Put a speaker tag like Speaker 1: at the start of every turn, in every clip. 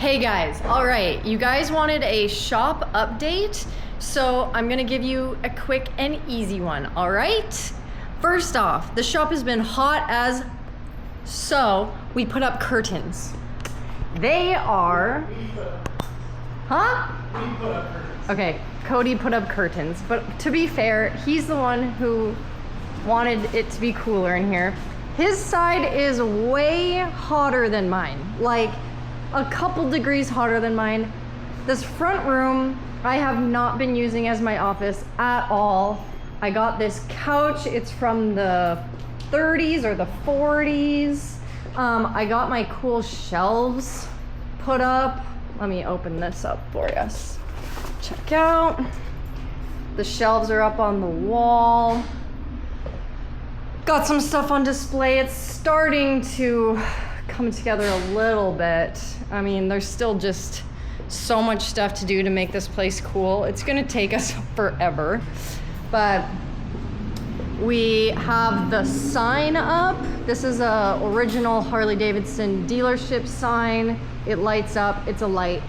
Speaker 1: Hey guys, all right, you guys wanted a shop update, so I'm gonna give you a quick and easy one, all right? First off, the shop has been hot as so we put up curtains. They are, huh? We put up curtains. Okay, Cody put up curtains, but to be fair, he's the one who wanted it to be cooler in here. His side is way hotter than mine, like a couple degrees hotter than mine. This front room, I have not been using as my office at all. I got this couch, it's from the 30s or the 40s. I got my cool shelves put up. Let me open this up for us. Check out. The shelves are up on the wall. Got some stuff on display. It's starting to come together a little bit. I mean, there's still just so much stuff to do to make this place cool. It's gonna take us forever, but we have the sign up. This is a original Harley Davidson dealership sign. It lights up, it's a light.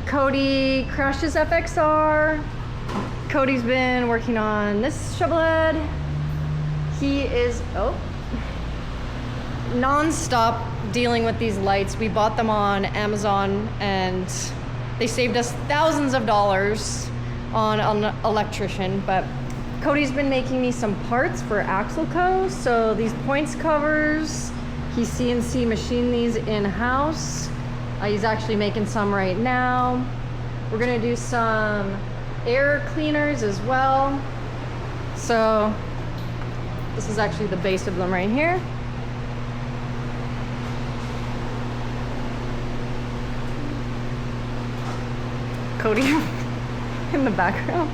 Speaker 1: Cody crashed his FXR. Cody's been working on this shovel head. He is, non-stop dealing with these lights. We bought them on Amazon and they saved us thousands of dollars on an electrician, but Cody's been making me some parts for Axle Co. So these points covers, he CNC machined these in-house. He's actually making some right now. We're gonna do some air cleaners as well. So this is actually the base of them right here. Cody in the background.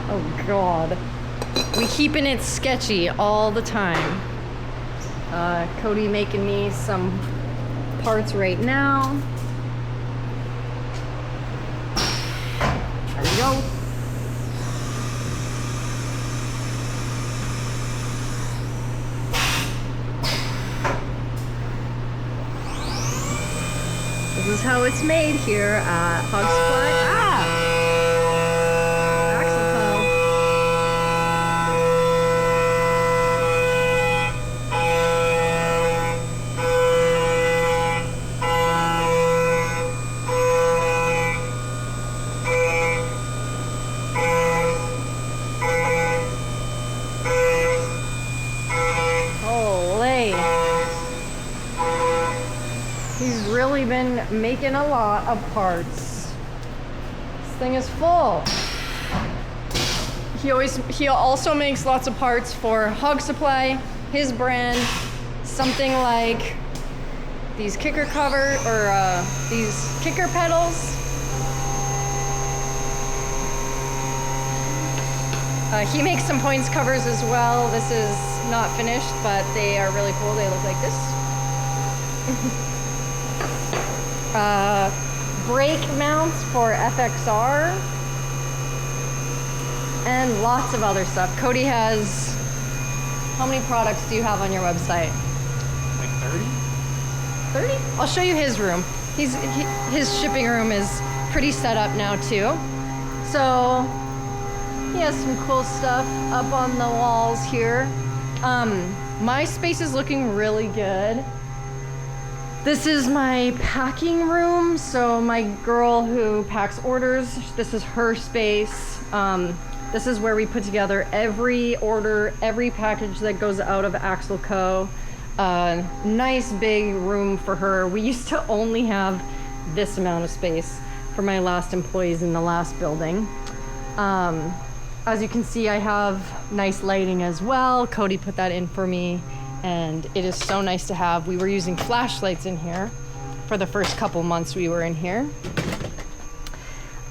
Speaker 1: Oh God. We keeping it sketchy all the time. Cody making me some parts right now. There we go. This is how it's made here at Hog Supply. He's really been making a lot of parts. This thing is full. He also makes lots of parts for Hog Supply, his brand, something like these kicker cover or these kicker pedals. He makes some points covers as well. This is not finished, but they are really cool. They look like this. Brake mounts for FXR and lots of other stuff. Cody has, how many products do you have on your website?
Speaker 2: Like 30?
Speaker 1: 30? I'll show you his room. His shipping room is pretty set up now too. So he has some cool stuff up on the walls here. My space is looking really good. This is my packing room. So my girl who packs orders, this is her space. This is where we put together every order, every package that goes out of Axle Co. Nice big room for her. We used to only have this amount of space for my last employees in the last building. As you can see, I have nice lighting as well. Cody put that in for me. And it is so nice to have. We were using flashlights in here for the first couple months we were in here.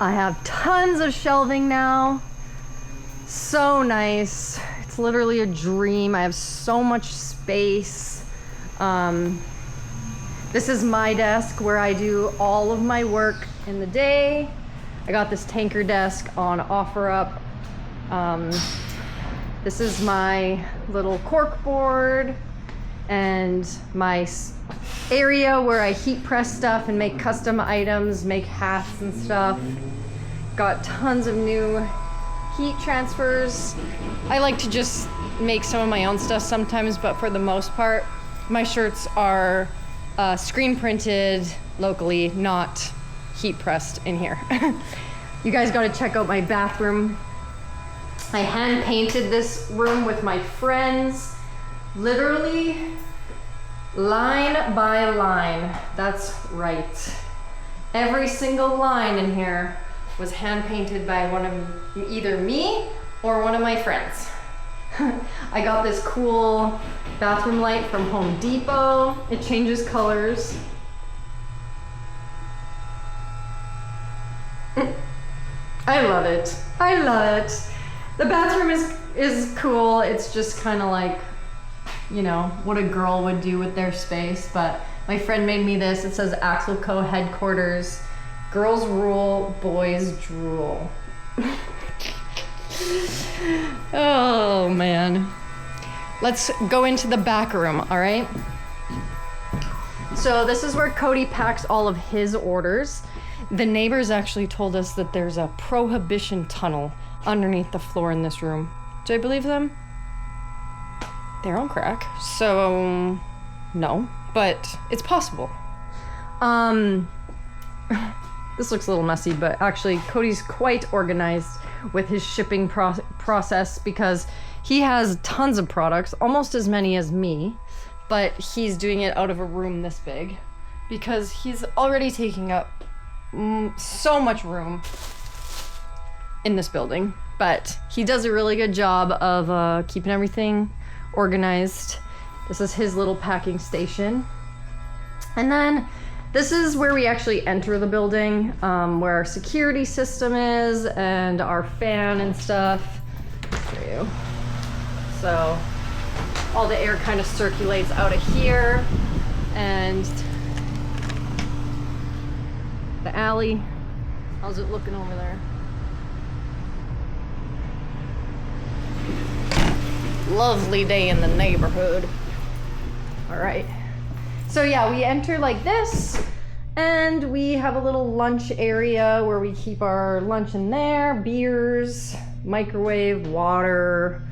Speaker 1: I have tons of shelving now. So nice. It's literally a dream. I have so much space. This is my desk where I do all of my work in the day. I got this tanker desk on OfferUp. This is my little cork board and my area where I heat press stuff and make custom items, make hats and stuff. Got tons of new heat transfers. I like to just make some of my own stuff sometimes, but for the most part, my shirts are screen printed locally, not heat pressed in here. You guys got to check out my bathroom. I hand painted this room with my friends, literally line by line. That's right. Every single line in here was hand painted by either me or one of my friends. I got this cool bathroom light from Home Depot. It changes colors. I love it. I love it. The bathroom is cool. It's just kind of like, you know, what a girl would do with their space. But my friend made me this. It says Axel Co. Headquarters. Girls rule, boys drool. Oh man. Let's go into the back room, all right? So this is where Cody packs all of his orders. The neighbors actually told us that there's a prohibition tunnel underneath the floor in this room. Do I believe them? They're on crack. So, no, but it's possible. This looks a little messy, but actually Cody's quite organized with his shipping process because he has tons of products, almost as many as me, but he's doing it out of a room this big because he's already taking up so much room in this building. But he does a really good job of keeping everything organized. This is his little packing station. And then this is where we actually enter the building, where our security system is and our fan and stuff. For you. So all the air kind of circulates out of here, and the alley. How's it looking over there? Lovely day in the neighborhood. All right. So yeah, we enter like this, and we have a little lunch area where we keep our lunch in there, beers, microwave, water.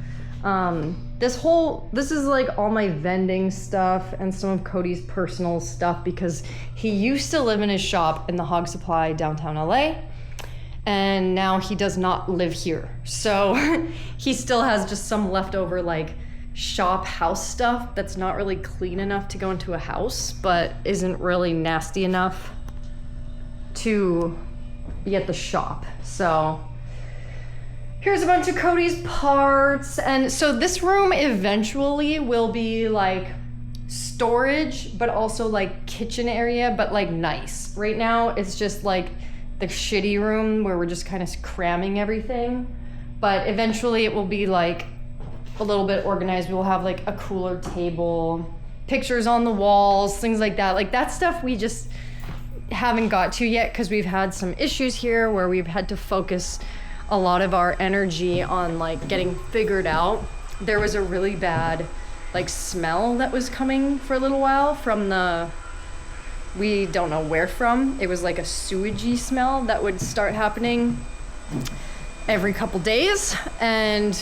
Speaker 1: This is like all my vending stuff and some of Cody's personal stuff because he used to live in his shop in the Hog Supply downtown LA, and now he does not live here. So he still has just some leftover like shop house stuff that's not really clean enough to go into a house, but isn't really nasty enough to be at the shop. So here's a bunch of Cody's parts. And so this room eventually will be like storage, but also like kitchen area, but like nice. Right now it's just like the shitty room where we're just kind of cramming everything. But eventually it will be like a little bit organized. We'll have like a cooler table, pictures on the walls, things like that. Like that stuff we just haven't got to yet because we've had some issues here where we've had to focus a lot of our energy on like getting figured out. There was a really bad like smell that was coming for a little while from we don't know where from. It was like a sewagey smell that would start happening every couple days, and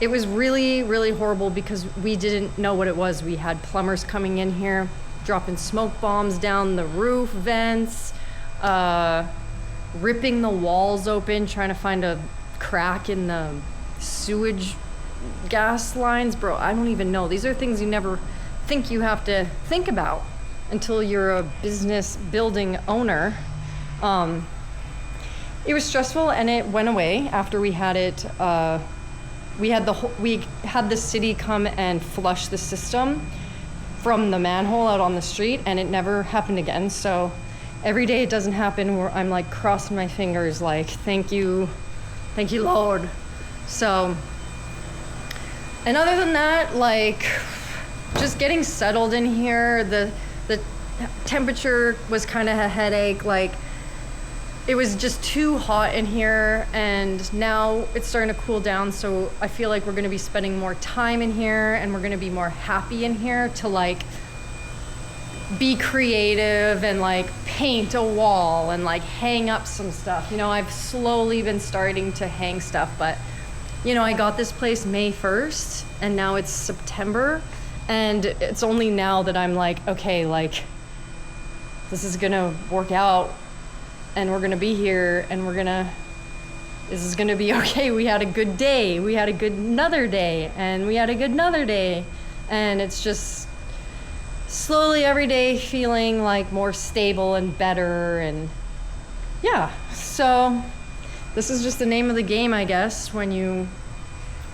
Speaker 1: it was really, really horrible because we didn't know what it was. We had plumbers coming in here, dropping smoke bombs down the roof vents, ripping the walls open, trying to find a crack in the sewage gas lines. Bro, I don't even know. These are things you never think you have to think about until you're a business building owner. It was stressful, and it went away after we had it. We had the city come and flush the system from the manhole out on the street, and it never happened again. So every day it doesn't happen, where I'm like crossing my fingers like, thank you Lord. So, and other than that, like just getting settled in here, the temperature was kind of a headache. Like it was just too hot in here, and now it's starting to cool down, so I feel like we're going to be spending more time in here, and we're going to be more happy in here to like be creative and like paint a wall and like hang up some stuff. You know, I've slowly been starting to hang stuff, but you know, I got this place May 1st and now it's September, and it's only now that I'm like, okay, like this is gonna work out and we're gonna be here and this is gonna be okay. We had a good day, we had a good another day, and we had a good another day, and it's just slowly every day feeling like more stable and better. And yeah, so this is just the name of the game, I guess, when you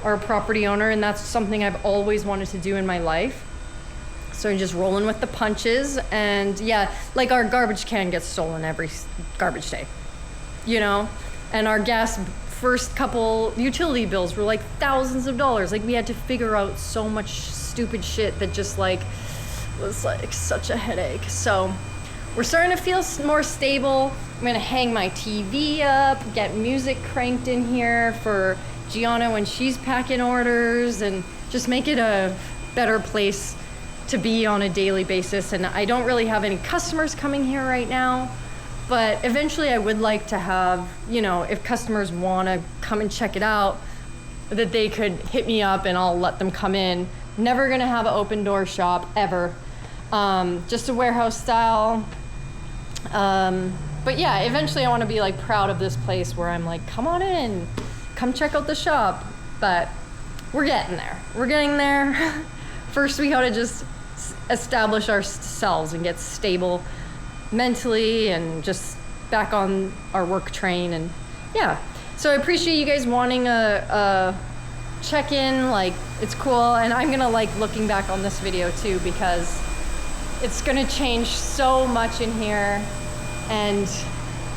Speaker 1: are a property owner, and that's something I've always wanted to do in my life. So I'm just rolling with the punches. And yeah, like our garbage can gets stolen every garbage day, you know, and our gas first couple utility bills were like thousands of dollars. Like we had to figure out so much stupid shit that just like was like such a headache. So we're starting to feel more stable. I'm gonna hang my TV up, get music cranked in here for Gianna when she's packing orders, and just make it a better place to be on a daily basis. And I don't really have any customers coming here right now, but eventually I would like to have, you know, if customers wanna come and check it out, that they could hit me up and I'll let them come in. Never gonna have an open door shop ever. Just a warehouse style. But yeah, eventually I want to be like proud of this place where I'm like, come on in, come check out the shop. But we're getting there. We're getting there. First, we gotta just establish ourselves and get stable mentally and just back on our work train. And yeah, so I appreciate you guys wanting a check-in. Like, it's cool. And I'm gonna like looking back on this video too, because it's gonna change so much in here. And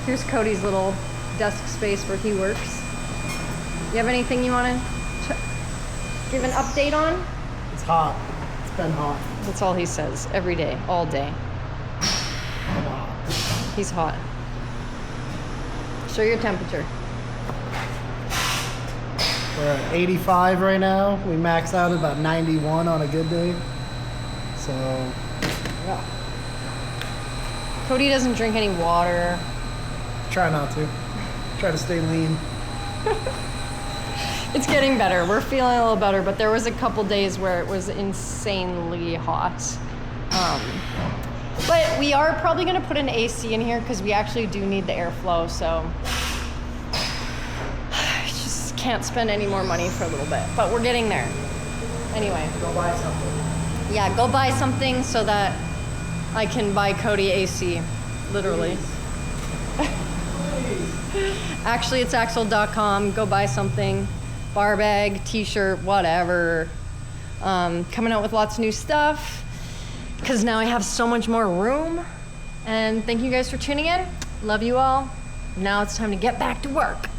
Speaker 1: here's Cody's little desk space where he works. You have anything you wanna give an update on?
Speaker 3: It's hot. It's been hot.
Speaker 1: That's all he says, every day, all day.
Speaker 3: I'm hot.
Speaker 1: He's hot. Show your temperature.
Speaker 3: We're at 85 right now. We max out at about 91 on a good day. So, yeah.
Speaker 1: Cody doesn't drink any water.
Speaker 3: Try not to. Try to stay lean.
Speaker 1: It's getting better. We're feeling a little better, but there was a couple days where it was insanely hot. But we are probably gonna put an AC in here because we actually do need the airflow, so I just can't spend any more money for a little bit, but we're getting there. Anyway.
Speaker 3: Go buy something.
Speaker 1: Yeah, go buy something so that I can buy Cody AC, literally. Actually, it's Axel.com. Go buy something. Bar bag, t-shirt, whatever. Coming out with lots of new stuff because now I have so much more room. And thank you guys for tuning in. Love you all. Now it's time to get back to work.